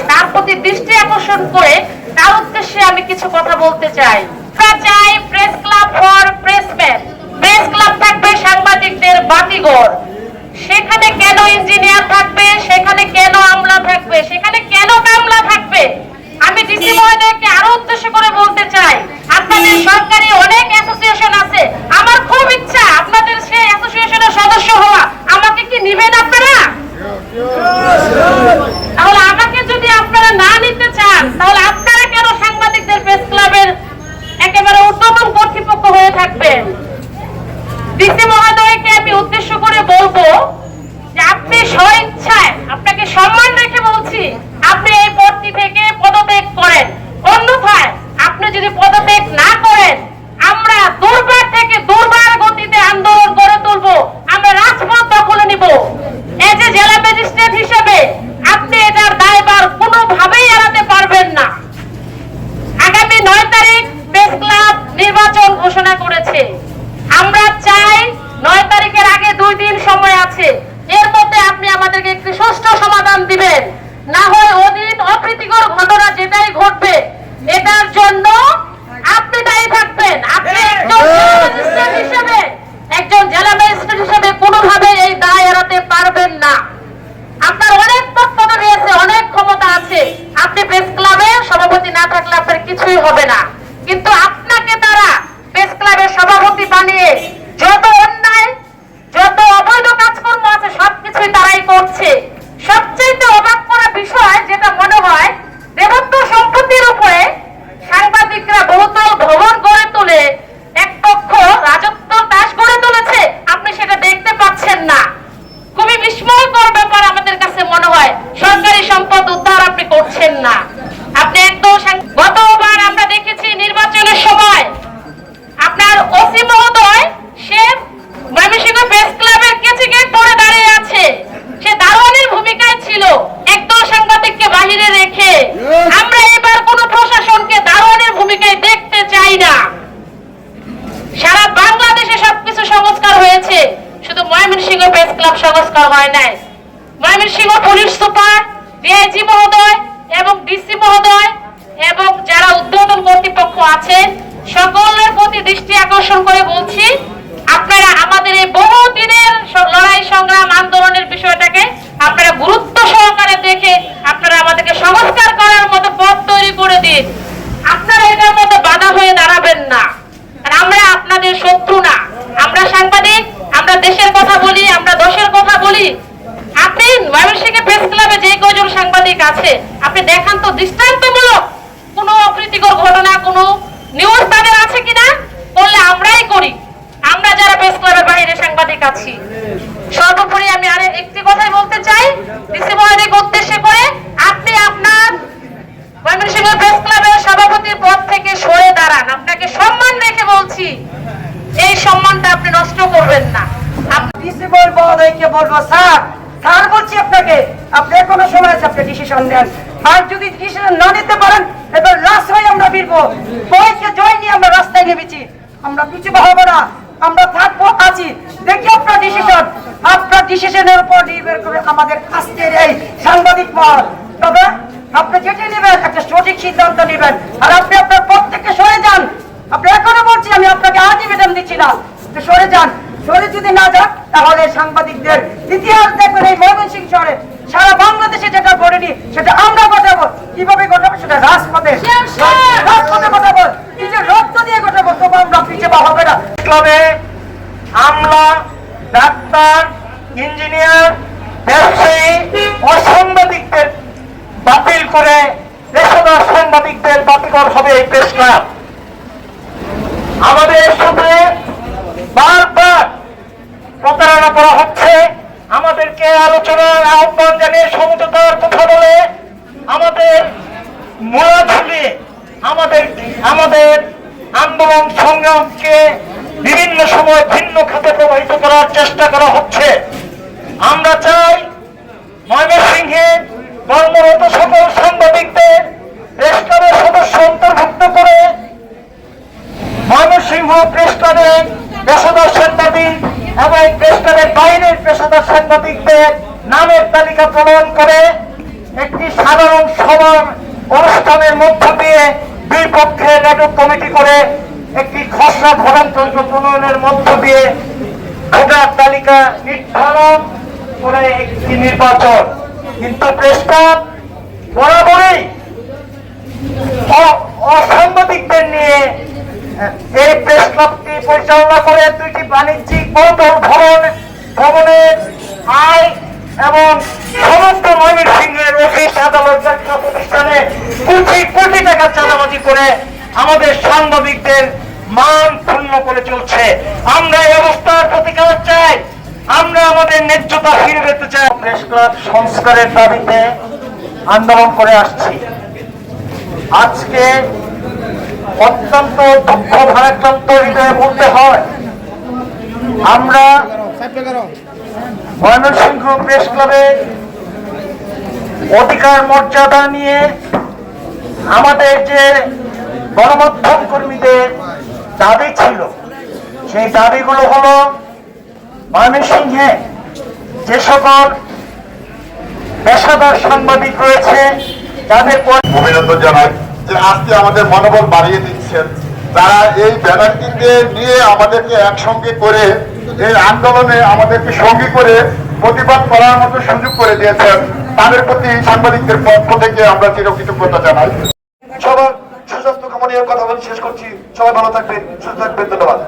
তার প্রতি দৃষ্টি আকর্ষণ করে তার উদ্দেশ্যে আমি কিছু কথা বলতে চাই। আমরা চাই press club for Pressman. Press club থাকবে সাংবাদিকদের বাতিঘর। সেখানে কেন ইঞ্জিনিয়ার থাকবে, সেখানে কেন আমলা থাকবে, সেখানে কেন কামলা থাকবে? আমি ডিসি মহোদয়কে আরো উদ্দেশ্য করে বলতে চাই, আপনাদের সরকারি অনেক অ্যাসোসিয়েশন আছে, আমার খুব ইচ্ছা আপনাদের সেই অ্যাসোসিয়েশনের সদস্য হওয়া। আমাকে কি নিবেন আপনারা? তাহলে আমাকে যদি আপনারা না নিতে চান, তাহলে আপনারা কেন সাংবাদিকদের প্রেস ক্লাবের একেবারে ঊর্ধ্বতন কর্তৃপক্ষ হয়ে থাকবেন? ডিসি মহোদয়কে আমি উদ্দেশ্য করে বলবো যে আপনি স্বইচ্ছায়, আপনাকে সম্মান রেখে বলছি, আপনি এই পদটি থেকে পদত্যাগ করেন। অন্যথায় আপনি যদি পদত্যাগ না করেন, আমরা দুর্বার থেকে দুর্বার গতিতে আন্দোলন গড়ে তুলবো, আমরা রাজপথ দখলে নিব। এই যে জেলা ম্যাজিস্ট্রেট হিসেবে আপনি এটার দায়ভার কোনোভাবেই এড়াতে পারবেন না। আগামী 9 তারিখ প্রেস ক্লাব নির্বাচন ঘোষণা করেছে। আমরা চাই 9 তারিখের আগে 2 দিন সময় আছে, এর মধ্যে আপনি আমাদেরকে একটি সুষ্ঠু সমাধান দিবেন। না হয় ওদিন অপ্রীতিকর ঘটনা যেটাই ঘটবে, এটার জন্য আপনি দায়ী থাকবেন। আপনি একজন জেলা ম্যাজিস্ট্রেট হিসেবে কোনোভাবে এই দায় এড়াতে পারবেন না। আপনার অনেক পদ রয়েছে, অনেক ক্ষমতা আছে, আপনি প্রেস ক্লাবে সভাপতি না থাকলে আপনার কিছুই হবে না। কিন্তু আপনাকে তারা প্রেস ক্লাবের সভাপতি বানিয়ে যত অন্যায়, যত অবৈধ কাজকর্ম আছে সবকিছুই তারাই করছে। সবচেয়ে অবাক করা বিষয় যেটা মনে হয়, দেবত্ব সম্পত্তির উপরে সাংবাদিকরা বহুতল ভবন গড়ে তুলে এক পক্ষ রাজত্ব দাস গড়ে তুলেছে, আপনি সেটা দেখতে পাচ্ছেন না। খুবই বিস্ময়কর ব্যাপার আমাদের কাছে মনে হয়, সরকারি সম্পদ উদ্ধার আপনি করছেন না। আপনি একদম গতবার আমরা দেখেছি নির্বাচনের সময় আপনার ওসি মহোদয় সে ময়মনসিংহ প্রেস ক্লাবের কেচি গেট পরে দাঁড়িয়ে আছে, সে দারোয়ানের ভূমিকায় ছিল একদল সাংবাদিককে বাহিরে রেখে। আমরা এবার কোন প্রশাসনকে দারোয়ানের ভূমিকায় দেখতে চাই না। সারা বাংলাদেশে সবকিছু সংস্কার হয়েছে, শুধু ময়মনসিংহ প্রেস ক্লাব সংস্কার হয় নাই। ময়মনসিংহ পুলিশ সুপার, ডিআইজি মহোদয় এবং ডিসি মহোদয় এবং যারা ঊর্ধ্বতন কর্তৃপক্ষ আছেন সকলের প্রতি দৃষ্টি আকর্ষণ করে বলছি, আপনারা আমাদের এই বহুদিনের লড়াই সংগ্রাম আন্দোলনের বিষয়টাকে আপনারা গুরুত্ব সহকারে দেখে আপনারা আমাদেরকে সংস্কার করার মতো পথ তৈরি করে দিন। আপনারা এটার মধ্যে বাধা হয়ে দাঁড়াবেন না। আর আমরা আপনাদের শত্রু না, আমরা সাংবাদিক, আমরা দেশের কথা বলি, আমরা দশের কথা বলি। আপনি ময়মনসিংহ প্রেস ক্লাবে যে কয়জন সাংবাদিক আছে আপনি দেখান তো দৃষ্টান্তমূলক কোনো অপ্রীতিকর ঘটনা, কোনো নিউজ তাদের আছে কিনা, বললে আমরাই করি, আমরা যারা প্রেস ক্লাবের বাইরে সাংবাদিক আছি। সর্বোপরি আমি আর একটি কথাই বলতে চাই, ডিসি মহোদয়কে উদ্দেশ্য করে, আপনি আপনার ময়মনসিংহ প্রেস ক্লাবের সভাপতির পদ থেকে সরে দাঁড়ান। আপনাকে সম্মান রেখে বলছি, এই সম্মানটা আপনি নষ্ট করবেন না। ডিসি মহোদয়কে বলবো, স্যার বলছি আপনাকে, আপনি কোনো সময় আছে, আপনি ডিসিশন নেন। আর যদি ডিসিশন না নিতে পারেন, এবার লাশ হয়ে আমরা ফিরবো, বয়সকে জয় নিয়ে আমরা রাস্তায় নেমেছি, আমরা কিছু ভাববো না, আমরা থাকবো, আছি, দেখি আপনার ডিসিশন। আপনার ডিসিশনের উপর নির্ভর করে আমাদের আজকের এই সাংবাদিক মহল। তবে আপনি যেটি নেবেন একটা সঠিক সিদ্ধান্ত নেবেন। আর আপনি আপনার পদ থেকে সরে যান। আপনি এখনো বলছি, আমি আপনাকে আলটিমেটাম দিচ্ছি না, সরে যান। সরে যদি না যান, তাহলে সাংবাদিকদের ইতিহাস দেখবেন এই ময়মনসিংহ শহরে, সারা বাংলাদেশে যেটা ঘটেনি সেটা আমরা ঘটাবো। কিভাবে ঘটাবো? সেটা রাজপথে ঘটাবো, নিজের রক্ত দিয়ে ঘটাবো। তবু আমরা পিছিয়ে পা হবে না। ক্লাবে আমলা, ডাক্তার, ইঞ্জিনিয়ার, ব্যবসায়ী ও সাংবাদিকদের বাতিল করে পেশাদার সাংবাদিকদের বাতিল হবে এই প্রেস ক্লাব। আমাদের সাথে বারবার প্রতারণা করা হচ্ছে, আমাদেরকে আলোচনার আহ্বান জানিয়ে সমঝোতার কথা বলে আমাদের মোড়া ঝুলিয়ে আমাদের আন্দোলন সংগ্রামকে বিভিন্ন সময় ভিন্ন খাতে প্রবাহিত করার চেষ্টা করা হচ্ছে। আমরা চাই ময়মনসিংহে কর্মরত সকল সাংবাদিকদের প্রেস ক্লাবের সদস্য অন্তর্ভুক্ত করে ময়মনসিংহ প্রেস ক্লাবে পেশাদার সাংবাদিক এবং প্রেস ক্লাবের বাইরের পেশাদার সাংবাদিকদের নামের তালিকা প্রণয়ন করে একটি সাধারণ সভার অনুষ্ঠানের মধ্য দিয়ে দুই পক্ষে নাটক কমিটি করে একটি খসড়া ভোটারতন্ত্র প্রণয়নের মধ্য দিয়ে ভোটার তালিকা নির্ধারণ করে একটি নির্বাচন। কিন্তু প্রেস ক্লাব বরাবরই অসাংবাদিকদের নিয়ে এই প্রেস ক্লাবটি পরিচালনা করে দুইটি বাণিজ্যিক বহুতল ভবনের আয় এবং সমস্ত ময়মনসিংহের অফিস আদালত ব্যবসা প্রতিষ্ঠানে কোটি কোটি টাকা চাঁদাবাজি করে আমাদের সাংবাদিকদের মান ক্ষুণ্ণ করে চলছে। আমরা এই অবস্থার প্রতিকার চাই, আমরা আমাদের ন্যায্যতা ফিরে পেতে চাই। প্রেস ক্লাব সংস্কারের দাবিতে আন্দোলন করে আসছি। আজকে অত্যন্ত দুঃখ ভারাক্রান্ত হৃদয়ে বলতে হয়, আমরা ময়মনসিংহ প্রেস ক্লাবের অধিকার মর্যাদা নিয়ে আমাদের যে গণমাধ্যম কর্মীদের দাবি ছিল, সেই দাবিগুলো হলো ময়মনসিংহে যে সকল পেশাদার সাংবাদিক রয়েছে যাদের অভিনন্দন জানাই যে আজকে আমাদের মনোবল বাড়িয়ে দিচ্ছেন, তারা এই ব্যানারটিকে নিয়ে আমাদেরকে একসঙ্গে করে এই আন্দোলনে আমাদেরকে সঙ্গী করে প্রতিবাদ করার মতো সুযোগ করে দিয়েছেন। তাদের প্রতি সাংবাদিকদের পক্ষ থেকে আমরা চিরকৃতজ্ঞতা জানাই। সবার সুস্বাস্থ্য কামনায় কথা বলে শেষ করছি। সবাই ভালো থাকবেন, সুস্থ থাকবেন। ধন্যবাদ।